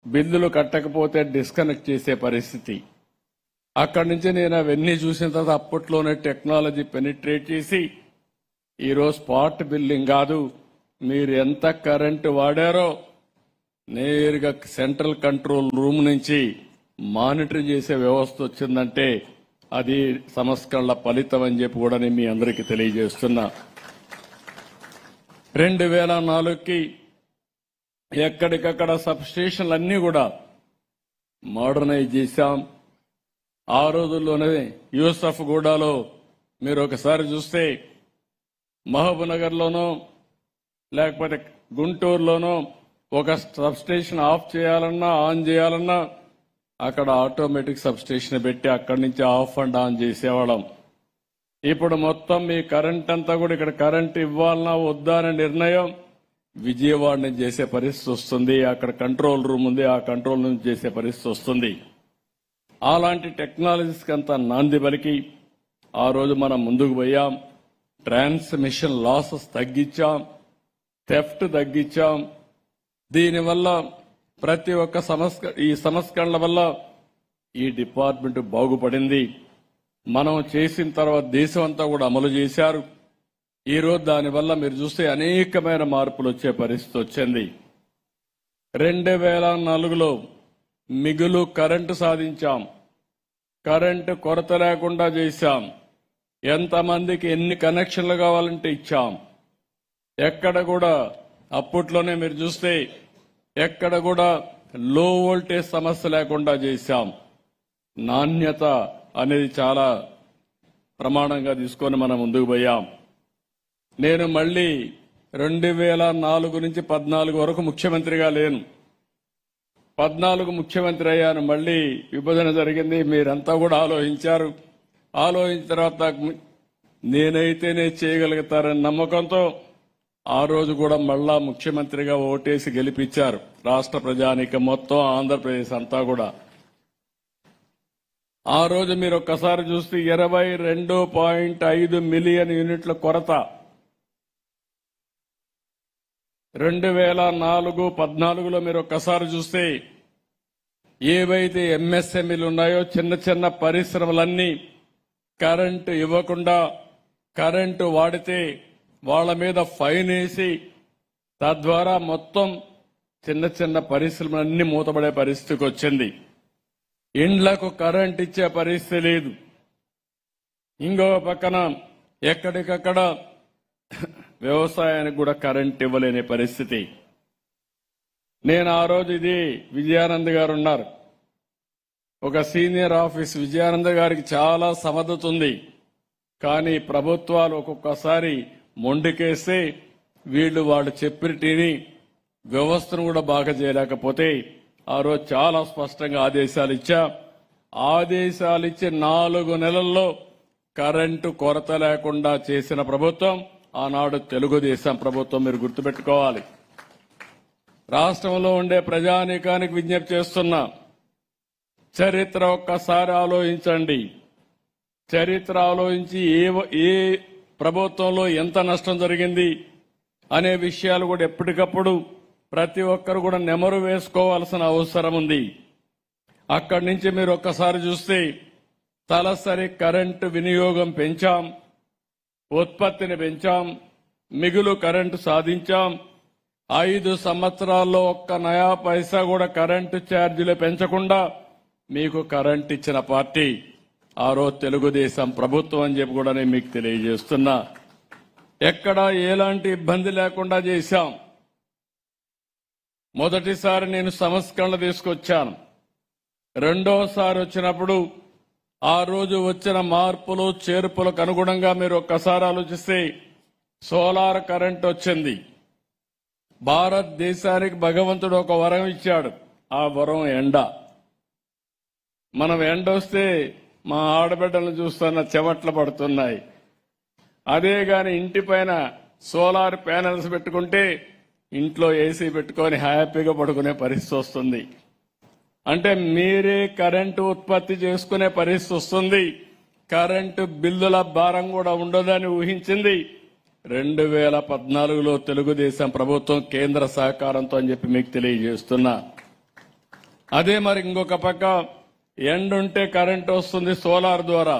బిల్లులు కట్టకపోతే డిస్కనెక్ట్ చేసే పరిస్థితి. అక్కడి నుంచి నేను అవన్నీ చూసిన తర్వాత అప్పట్లోనే టెక్నాలజీ పెనిట్రేట్ చేసి ఈరోజు స్పాట్ బిల్లింగ్ కాదు, మీరు ఎంత కరెంటు వాడారో నేరుగా సెంట్రల్ కంట్రోల్ రూమ్ నుంచి మానిటర్ చేసే వ్యవస్థ వచ్చిందంటే అది సంస్కరణల ఫలితం అని చెప్పి కూడా నేను మీ అందరికీ తెలియజేస్తున్నా. 2004కి ఎక్కడికక్కడ సబ్ స్టేషన్లన్నీ కూడా మోడర్నైజ్ చేశాం. ఆ రోజుల్లోనే యూసఫ్ గూడలో మీరు ఒకసారి చూస్తే మహబూబ్నగర్లోనో లేకపోతే గుంటూరులోనో ఒక సబ్ స్టేషన్ ఆఫ్ చేయాలన్నా ఆన్ చేయాలన్నా అక్కడ ఆటోమేటిక్ సబ్ స్టేషన్ పెట్టి అక్కడి నుంచి ఆఫ్ అండ్ ఆన్ చేసేవాళ్ళం. ఇప్పుడు మొత్తం మీ కరెంట్ అంతా కూడా ఇక్కడ కరెంట్ ఇవ్వాలన్నా వద్దా అనే నిర్ణయం విజయవాడ నుంచి చేసే పరిస్థితి వస్తుంది. అక్కడ కంట్రోల్ రూమ్ ఉంది, ఆ కంట్రోల్ నుంచి చేసే పరిస్థితి వస్తుంది. అలాంటి టెక్నాలజీస్కి అంతా నాంది పలికి ఆ రోజు మనం ముందుకు పోయాం. ట్రాన్స్మిషన్ లాసెస్ తగ్గించాం, థెఫ్ట్ తగ్గించాం. దీనివల్ల ప్రతి ఒక్క ఈ సంస్కరణల వల్ల ఈ డిపార్ట్మెంట్ బాగుపడింది. మనం చేసిన తర్వాత దేశం అంతా కూడా అమలు చేశారు. ఈరోజు దానివల్ల మీరు చూస్తే అనేకమైన మార్పులు వచ్చే పరిస్థితి వచ్చింది. 2004లో మిగులు కరెంటు సాధించాం, కరెంటు కొరత లేకుండా చేశాం, ఎంతమందికి ఎన్ని కనెక్షన్లు కావాలంటే ఇచ్చాం. ఎక్కడ కూడా అప్పట్లోనే మీరు చూస్తే ఎక్కడ కూడా లో వోల్టేజ్ సమస్య లేకుండా చేశాం. నాణ్యత అనేది చాలా ప్రమాణంగా తీసుకొని మనం ముందుకు పోయాం. నేను మళ్ళీ 2004 నుంచి 14 వరకు ముఖ్యమంత్రిగా లేను. 14 ముఖ్యమంత్రి అయ్యాను. మళ్ళీ విభజన జరిగింది, మీరంతా కూడా ఆలోచించారు. ఆలోచించిన తర్వాత నేనైతేనే చేయగలుగుతారని నమ్మకంతో ఆ రోజు కూడా మళ్ళా ముఖ్యమంత్రిగా ఓటేసి గెలిపించారు రాష్ట్ర ప్రజానీకం మొత్తం, ఆంధ్రప్రదేశ్ అంతా కూడా. ఆ రోజు మీరు ఒక్కసారి చూస్తే 22.5 మిలియన్ యూనిట్ల కొరత. 2014-15లో మీరు ఒక్కసారి చూస్తే ఏవైతే ఎంఎస్ఎంఈలు ఉన్నాయో చిన్న చిన్న పరిశ్రమలన్నీ కరెంటు ఇవ్వకుండా, కరెంటు వాడితే వాళ్ళ మీద ఫైన్ వేసి తద్వారా మొత్తం చిన్న చిన్న పరిశ్రమలన్నీ మూతపడే పరిస్థితికి వచ్చింది. ఇండ్లకు కరెంట్ ఇచ్చే పరిస్థితి లేదు. ఇంకో పక్కన ఎక్కడికక్కడ వ్యవసాయానికి కూడా కరెంట్ ఇవ్వలేని పరిస్థితి. నేను ఆ రోజు ఇది విజయానంద్ గారు ఉన్నారు, ఒక సీనియర్ ఆఫీస్. విజయానంద్ గారికి చాలా సమర్థత ఉంది, కానీ ప్రభుత్వాలు ఒక్కొక్కసారి మొండికేస్తే వాళ్ళు చెప్పిటిని వ్యవస్థను కూడా బాగా చేయలేకపోతే ఆ రోజు చాలా స్పష్టంగా ఆదేశాలు ఇచ్చా. ఆదేశాలు ఇచ్చి 4 నెలల్లో కరెంటు కొరత లేకుండా చేసిన ప్రభుత్వం ఆనాడు తెలుగుదేశం ప్రభుత్వం. మీరు గుర్తుపెట్టుకోవాలి. రాష్ట్రంలో ఉండే ప్రజానీకానికి విజ్ఞప్తి చేస్తున్నా, చరిత్ర ఒక్కసారి ఆలోచించండి. చరిత్ర ఆలోచించి ఏ ప్రభుత్వంలో ఎంత నష్టం జరిగింది అనే విషయాలు కూడా ఎప్పటికప్పుడు ప్రతి ఒక్కరు కూడా నెమరు వేసుకోవాల్సిన అవసరం ఉంది. అక్కడి నుంచి మీరు ఒక్కసారి చూస్తే తలసరి కరెంటు వినియోగం పెంచాం, ఉత్పత్తిని పెంచాం, మిగులు కరెంటు సాధించాం. 5 సంవత్సరాల్లో ఒక్క నయా పైసా కూడా కరెంటు ఛార్జీలు పెంచకుండా మీకు కరెంట్ ఇచ్చిన పార్టీ ఆ రోజు తెలుగుదేశం ప్రభుత్వం అని చెప్పి కూడా నేను మీకు తెలియజేస్తున్నా. ఎక్కడా ఎలాంటి ఇబ్బంది లేకుండా చేశాం. మొదటిసారి నేను సంస్కరణలు తీసుకొచ్చాను. రెండోసారి వచ్చినప్పుడు ఆ రోజు వచ్చిన మార్పులు చేర్పులకు అనుగుణంగా మీరు ఒక్కసారి ఆలోచిస్తే సోలార్ కరెంట్ వచ్చింది. భారతదేశానికి భగవంతుడు ఒక వరం ఇచ్చాడు, ఆ వరం ఎండ. మనం ఎండ వస్తే మా ఆడబిడ్డలను చూస్తున్న చెమట్లు పడుతున్నాయి. అదే గాని ఇంటి పైన సోలార్ ప్యానెల్స్ పెట్టుకుంటే ఇంట్లో ఏసీ పెట్టుకొని హ్యాపీగా పడుకునే పరిస్థితి వస్తుంది. అంటే మీరే కరెంటు ఉత్పత్తి చేసుకునే పరిస్థితి వస్తుంది. కరెంటు బిల్లుల భారం కూడా ఉండదని ఊహించింది 2014లో తెలుగుదేశం ప్రభుత్వం కేంద్ర సహకారంతో అని చెప్పి మీకు తెలియజేస్తున్నా. అదే మరి ఇంకొక పక్క ఎండ ఉంటే కరెంట్ వస్తుంది సోలార్ ద్వారా.